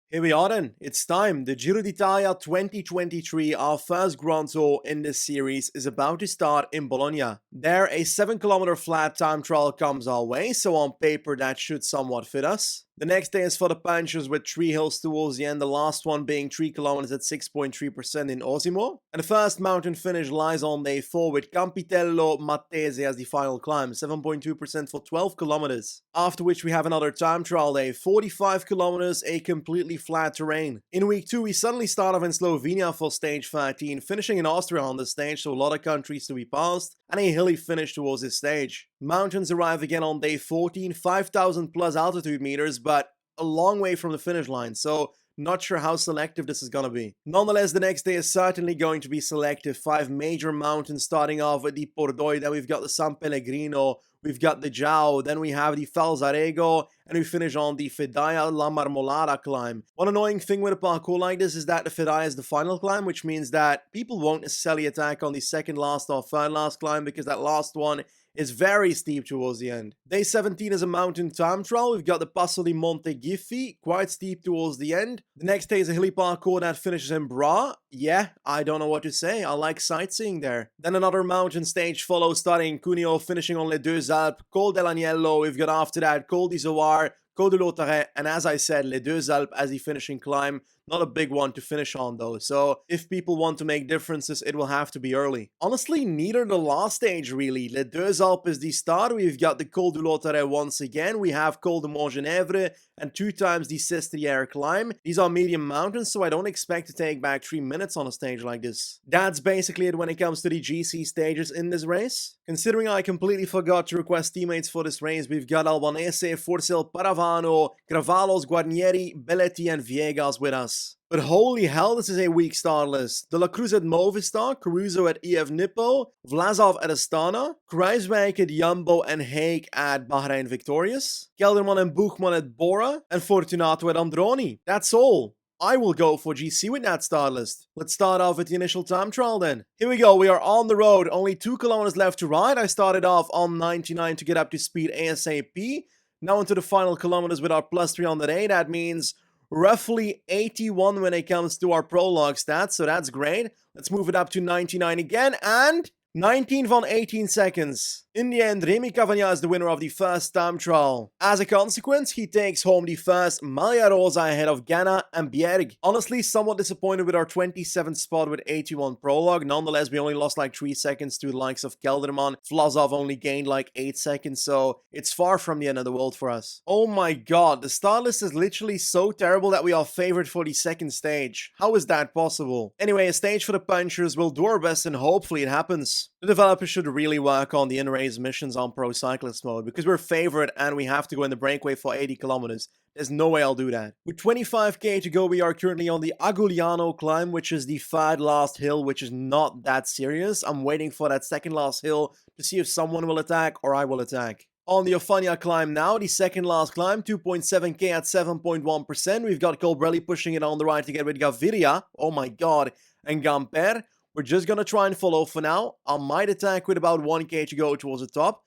Here we are then, it's time. The Giro d'Italia 2023, our first Grand Tour in this series, is about to start in Bologna. There, a 7 km flat time trial comes our way, so on paper that should somewhat fit us. The next day is for the punchers with 3 hills towards the end, the last one being 3 km at 6.3% in Osimo. And the first mountain finish lies on day 4 with Campitello Mattese as the final climb, 7.2% for 12 km. After which we have another time trial day, 45 km, a completely flat terrain. In week 2 we suddenly start off in Slovenia for stage 13, finishing in Austria on this stage, so a lot of countries to be passed, and a hilly finish towards this stage. Mountains arrive again on day 14, 5,000 plus altitude meters, but a long way from the finish line, so not sure how selective this is gonna be. Nonetheless, the next day is certainly going to be selective. 5 major mountains, starting off with the Pordoi, then we've got the San Pellegrino, we've got the Giao, then we have the Falzarego, and we finish on the Fedaya La Marmolada climb. One annoying thing with a parkour like this is that the Fedaya is the final climb, which means that people won't necessarily attack on the second last or third last climb, because that last one is very steep towards the end. Day 17 is a mountain time trial. We've got the Passo di Monte Giffi, quite steep towards the end. The next day is a hilly parkour that finishes in Bra. Yeah, I don't know what to say. I like sightseeing there. Then another mountain stage follows, starting in Cuneo, finishing on Les Deux Alpes, Col dell'Agnello. We've got after that Col d'Izoard, Col de Lautaret, and as I said, Les Deux Alpes as the finishing climb. Not a big one to finish on though, so if people want to make differences, it will have to be early. Honestly, neither the last stage really. Les Deux Alpes is the start, we've got the Col du Lautaret once again, we have Col de Montgenèvre, and 2 times the Sestriere climb. These are medium mountains, so I don't expect to take back 3 minutes on a stage like this. That's basically it when it comes to the GC stages in this race. Considering I completely forgot to request teammates for this race, we've got Albanese, Forcel Paravano, Gravalos, Guarnieri, Belletti, and Viegas with us. But holy hell, this is a weak start list. De la Cruz at Movistar, Caruso at EF Nippo, Vlasov at Astana, Kruijswijk at Jumbo, and Haig at Bahrain Victorious, Kelderman and Buchmann at Bora, and Fortunato at Androni. That's all. I will go for GC with that start list. Let's start off with the initial time trial then. Here we go, we are on the road, only 2 kilometers left to ride. I started off on 99 to get up to speed ASAP. Now into the final kilometers with our +3 on the day. That means roughly 81 when it comes to our prologue stats, so that's great. Let's move it up to 99 again, and 19 von 18 seconds. In the end, Remy Cavagna is the winner of the first time trial. As a consequence, he takes home the first Maglia Rosa ahead of Ganna and Bjerg. Honestly, somewhat disappointed with our 27th spot with 81 prologue. Nonetheless, we only lost like 3 seconds to the likes of Kelderman. Vlasov only gained like 8 seconds, so it's far from the end of the world for us. Oh my god, the start list is literally so terrible that we are favored for the second stage. How is that possible? Anyway, a stage for the punchers. We'll do our best and hopefully it happens. The developers should really work on the in-race missions on Pro Cyclist mode, because we're favored and we have to go in the breakaway for 80 kilometers. There's no way I'll do that. With 25k to go, we are currently on the Agugliano climb, which is the 3rd last hill, which is not that serious. I'm waiting for that 2nd last hill to see if someone will attack or I will attack. On the Ofania climb now, the 2nd last climb, 2.7k at 7.1%. We've got Colbrelli pushing it on the right to get with Gaviria. Oh my god. And Gamper. We're just gonna try and follow for now. I might attack with about 1k to go towards the top,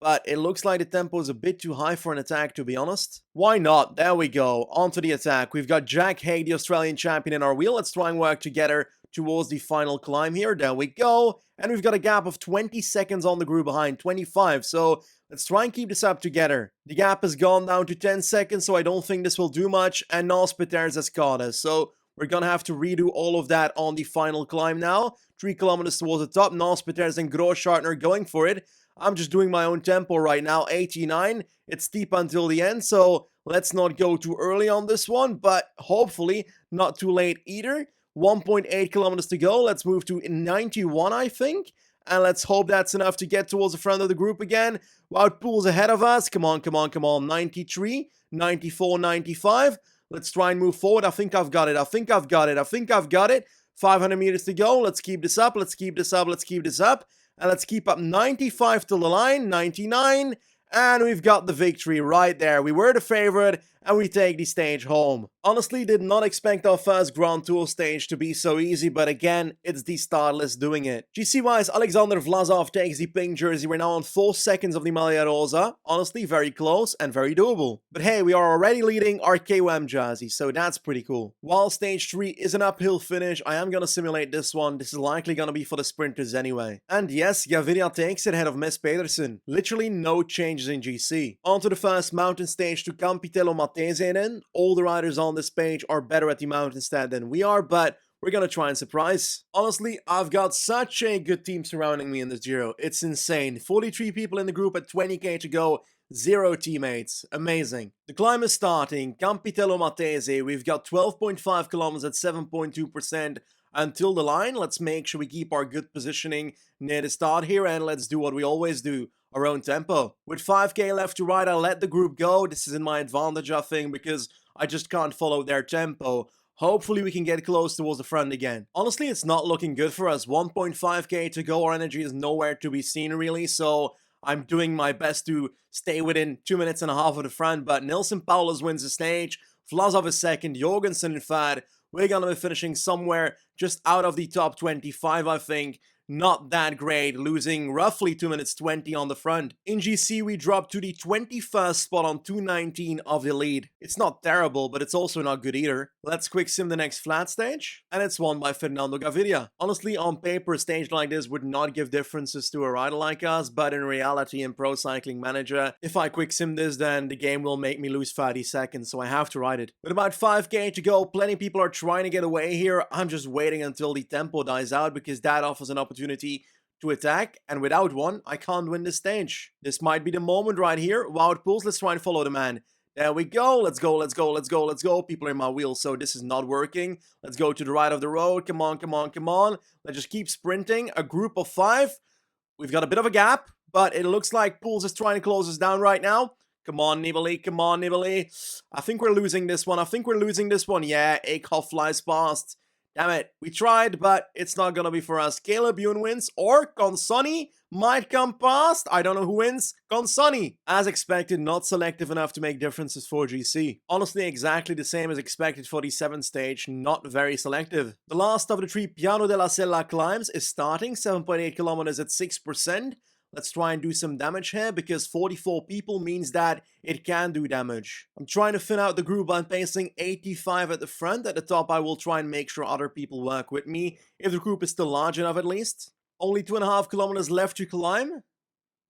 but it looks like the tempo is a bit too high for an attack, to be honest. Why not? There we go. On to the attack. We've got Jack Haig, the Australian champion, in our wheel. Let's try and work together towards the final climb here. There we go. And we've got a gap of 20 seconds on the group behind, 25. So let's try and keep this up together. The gap has gone down to 10 seconds, so I don't think this will do much. And Nals Peters has caught us. So we're gonna have to redo all of that on the final climb now. 3 kilometers towards the top. Nals Peters and Großschartner going for it. I'm just doing my own tempo right now, 89. It's steep until the end, so let's not go too early on this one, but hopefully not too late either. 1.8 kilometers to go. Let's move to 91, I think. And let's hope that's enough to get towards the front of the group again. Wout Poels ahead of us. Come on, come on, come on. 93, 94, 95. Let's try and move forward. I think I've got it. I think I've got it. I think I've got it. 500 meters to go. Let's keep this up. Let's keep this up. Let's keep this up. And let's keep up 95 to the line. 99. And we've got the victory right there. We were the favorite, and we take the stage home. Honestly, did not expect our first Grand Tour stage to be so easy, but again, it's the start list doing it. GC-wise, Alexander Vlasov takes the pink jersey. We're now on 4 seconds of the Maglia Rosa. Honestly, very close and very doable. But hey, we are already leading our KOM jersey, so that's pretty cool. While stage 3 is an uphill finish, I am gonna simulate this one. This is likely gonna be for the sprinters anyway. And yes, Gaviria takes it ahead of Miss Pedersen. Literally no changes in GC. On to the first mountain stage to Campitello Matesenen. All the riders on this page are better at the mountain stat than we are, but we're gonna try and surprise. Honestly, I've got such a good team surrounding me in this Giro. It's insane. 43 people in the group at 20k to go. 0 teammates. Amazing. The climb is starting. Campitello Matese. We've got 12.5 kilometers at 7.2% until the line. Let's make sure we keep our good positioning near the start here, and let's do what we always do. Our own tempo. With 5k left to ride, I'll let the group go. This is in my advantage, I think, because I just can't follow their tempo. Hopefully we can get close towards the front again. Honestly, it's not looking good for us. 1.5k to go. Our energy is nowhere to be seen, really, so I'm doing my best to stay within 2.5 minutes of the front, but Nilsen Paulus wins the stage. Vlasov is second. Jorgensen in third. We're gonna be finishing somewhere just out of the top 25, I think. Not that great, losing roughly 2 minutes 20 on the front. In GC, we dropped to the 21st spot on 2:19 of the lead. It's not terrible, but it's also not good either. Let's quick sim the next flat stage, and it's won by Fernando Gaviria. Honestly, on paper, a stage like this would not give differences to a rider like us, but in reality, in Pro Cycling Manager, if I quick sim this, then the game will make me lose 30 seconds, so I have to ride it. With about 5k to go, plenty of people are trying to get away here. I'm just waiting until the tempo dies out, because that offers an opportunity to attack, and without one, I can't win this stage. This might be the moment right here. Wout Poels, let's try and follow the man. There we go. Let's go, let's go, let's go, let's go. People are in my wheel, so this is not working. Let's go to the right of the road. Come on, come on, come on. Let's just keep sprinting. A group of 5. We've got a bit of a gap, but it looks like Poels is trying to close us down right now. Come on, Nibali. Come on, Nibali. I think we're losing this one. I think we're losing this one. Yeah, Eekhoff flies past. Damn it, we tried, but it's not gonna be for us. Caleb Ewan wins, or Consonni might come past. I don't know who wins. Consonni. As expected, not selective enough to make differences for GC. Honestly, exactly the same as expected for the 7th stage, not very selective. The last of the 3 Piano della Sella climbs is starting, 7.8 kilometers at 6%. Let's try and do some damage here, because 44 people means that it can do damage. I'm trying to thin out the group by pacing 85 at the front. At the top, I will try and make sure other people work with me, if the group is still large enough at least. Only 2.5 kilometers left to climb.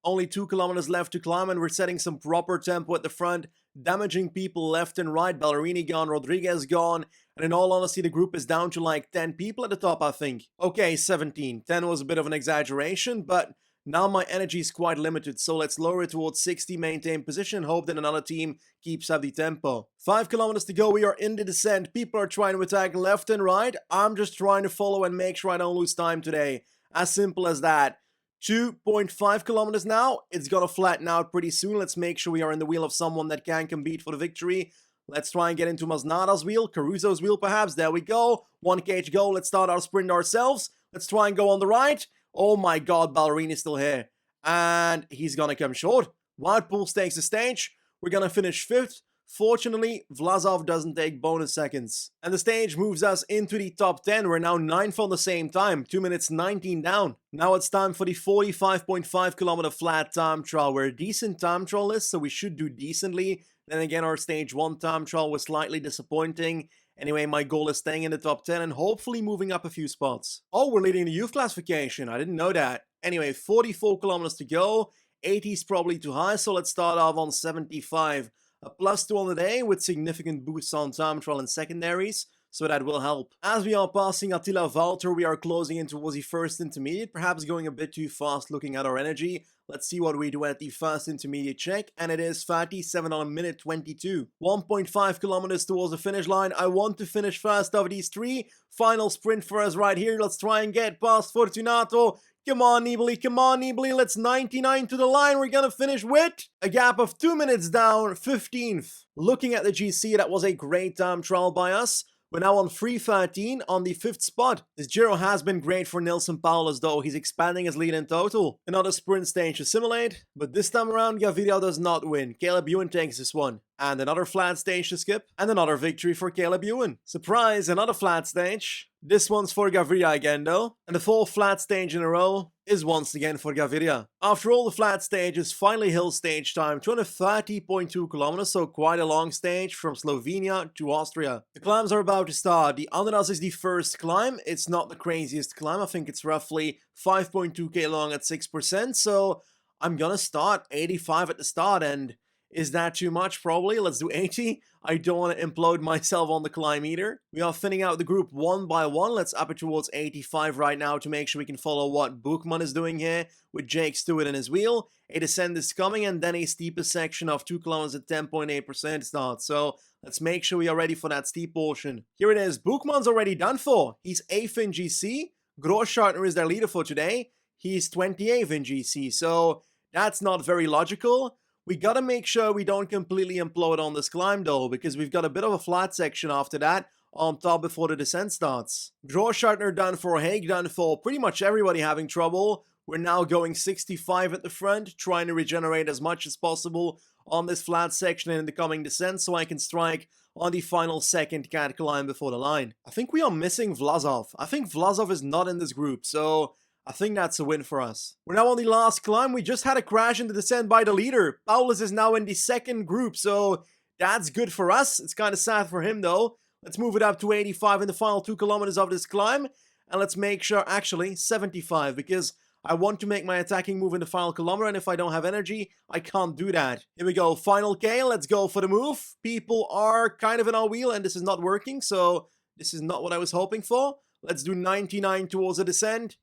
Only 2 kilometers left to climb, and we're setting some proper tempo at the front, damaging people left and right. Ballerini gone, Rodriguez gone, and in all honesty, the group is down to like 10 people at the top, I think. Okay, 17. 10 was a bit of an exaggeration, but now my energy is quite limited, so let's lower it towards 60, maintain position, and hope that another team keeps up the tempo. 5 kilometers to go, we are in the descent. People are trying to attack left and right. I'm just trying to follow and make sure I don't lose time today. As simple as that. 2.5 kilometers now. It's gonna flatten out pretty soon. Let's make sure we are in the wheel of someone that can compete for the victory. Let's try and get into Masnada's wheel, Caruso's wheel perhaps. There we go. 1k to go. Let's start our sprint ourselves. Let's try and go on the right. Oh my god, Ballerini's still here. And he's gonna come short. Wout Poels takes the stage. We're gonna finish 5th. Fortunately, Vlasov doesn't take bonus seconds. And the stage moves us into the top 10. We're now 9th on the same time. 2 minutes 19 down. Now it's time for the 45.5 kilometer flat time trial. We're a decent time trial list, so we should do decently. Then again, our stage 1 time trial was slightly disappointing. Anyway, my goal is staying in the top 10 and hopefully moving up a few spots. Oh, we're leading the youth classification. I didn't know that. Anyway, 44 kilometers to go. 80 is probably too high, so let's start off on 75. A +2 on the day with significant boosts on time trial and secondaries, so that will help. As we are passing Attila Walter, we are closing in towards the first intermediate, perhaps going a bit too fast looking at our energy. Let's see what we do at the first intermediate check, and it is 37 on a minute 22. 1.5 kilometers towards the finish line. I want to finish first of these 3. Final sprint for us right here. Let's try and get past Fortunato. Come on, Nibali, let's 99 to the line. We're gonna finish with a gap of 2 minutes down, 15th. Looking at the GC, that was a great time trial by us. We're now on 3:13 on the 5th spot. This Giro has been great for Nilsen Paulus though. He's expanding his lead in total. Another sprint stage to simulate, but this time around Gaviria does not win. Caleb Ewan takes this one. And another flat stage to skip, and another victory for Caleb Ewan. Surprise, another flat stage. This one's for Gaviria again though, and the fourth flat stage in a row is once again for Gaviria. After all the flat stages, finally hill stage time, 230.2 kilometers, so quite a long stage from Slovenia to Austria. The climbs are about to start. The Ananas is the first climb. It's not the craziest climb. I think it's roughly 5.2k long at 6%, so I'm gonna start 85 at the start, and is that too much? Probably. Let's do 80. I don't want to implode myself on the climb either. We are thinning out the group one by one. Let's up it towards 85 right now to make sure we can follow what Bookman is doing here with Jake Stewart in his wheel. A descent is coming, and then a steeper section of 2 kilometers at 10.8% start. So let's make sure we are ready for that steep portion. Here it is. Bookman's already done for. He's 8th in GC. Großschartner is their leader for today. He's 28th in GC. So that's not very logical. We gotta make sure we don't completely implode on this climb though, because we've got a bit of a flat section after that on top before the descent starts. Großschartner done for, Haig done for, pretty much everybody having trouble. We're now going 65 at the front, trying to regenerate as much as possible on this flat section and in the coming descent so I can strike on the final second cat climb before the line. I think we are missing Vlasov. I think Vlasov is not in this group, so I think that's a win for us. We're now on the last climb. We just had a crash in the descent by the leader. Paulus is now in the second group, so that's good for us. It's kind of sad for him though. Let's move it up to 85 in the final 2 kilometers of this climb. And let's make sure, actually, 75, because I want to make my attacking move in the final kilometer, and if I don't have energy, I can't do that. Here we go, final K, let's go for the move. People are kind of in our wheel, and this is not working, so this is not what I was hoping for. Let's do 99 towards the descent.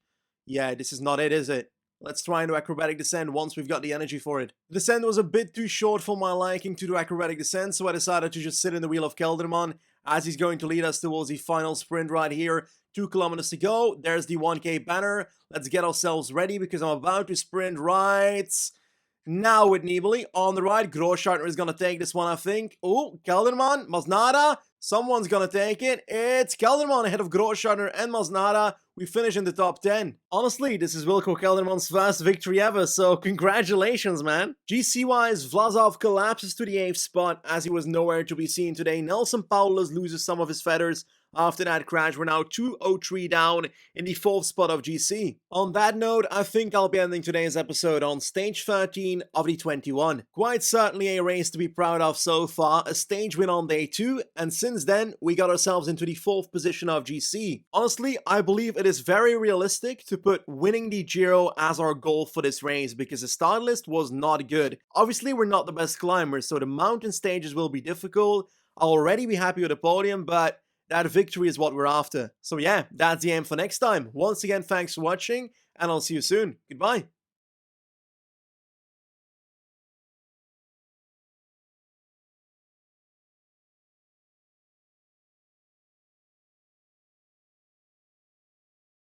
Yeah, this is not it, is it? Let's try and do acrobatic descent once we've got the energy for it. The descent was a bit too short for my liking to do acrobatic descent, so I decided to just sit in the wheel of Kelderman as he's going to lead us towards the final sprint right here. 2 kilometers to go. There's the 1k banner. Let's get ourselves ready because I'm about to sprint right now with Nibali. On the right, Großschartner is going to take this one, I think. Oh, Kelderman, Masnada. Someone's going to take it. It's Kelderman ahead of Großschartner and Masnada. We finish in the top 10. Honestly, this is Wilco Kelderman's first victory ever, so congratulations, man. GC-wise, Vlasov collapses to the 8th spot as he was nowhere to be seen today. Nelson Paulus loses some of his feathers after that crash. We're now 203 down in the 4th spot of GC. On that note, I think I'll be ending today's episode on stage 13 of the 21. Quite certainly a race to be proud of so far, a stage win on day 2, and since then, we got ourselves into the 4th position of GC. Honestly, I believe it is very realistic to put winning the Giro as our goal for this race because the start list was not good. Obviously, we're not the best climbers, so the mountain stages will be difficult. I'll already be happy with the podium, but that victory is what we're after. So yeah, that's the aim for next time. Once again, thanks for watching, and I'll see you soon. Goodbye.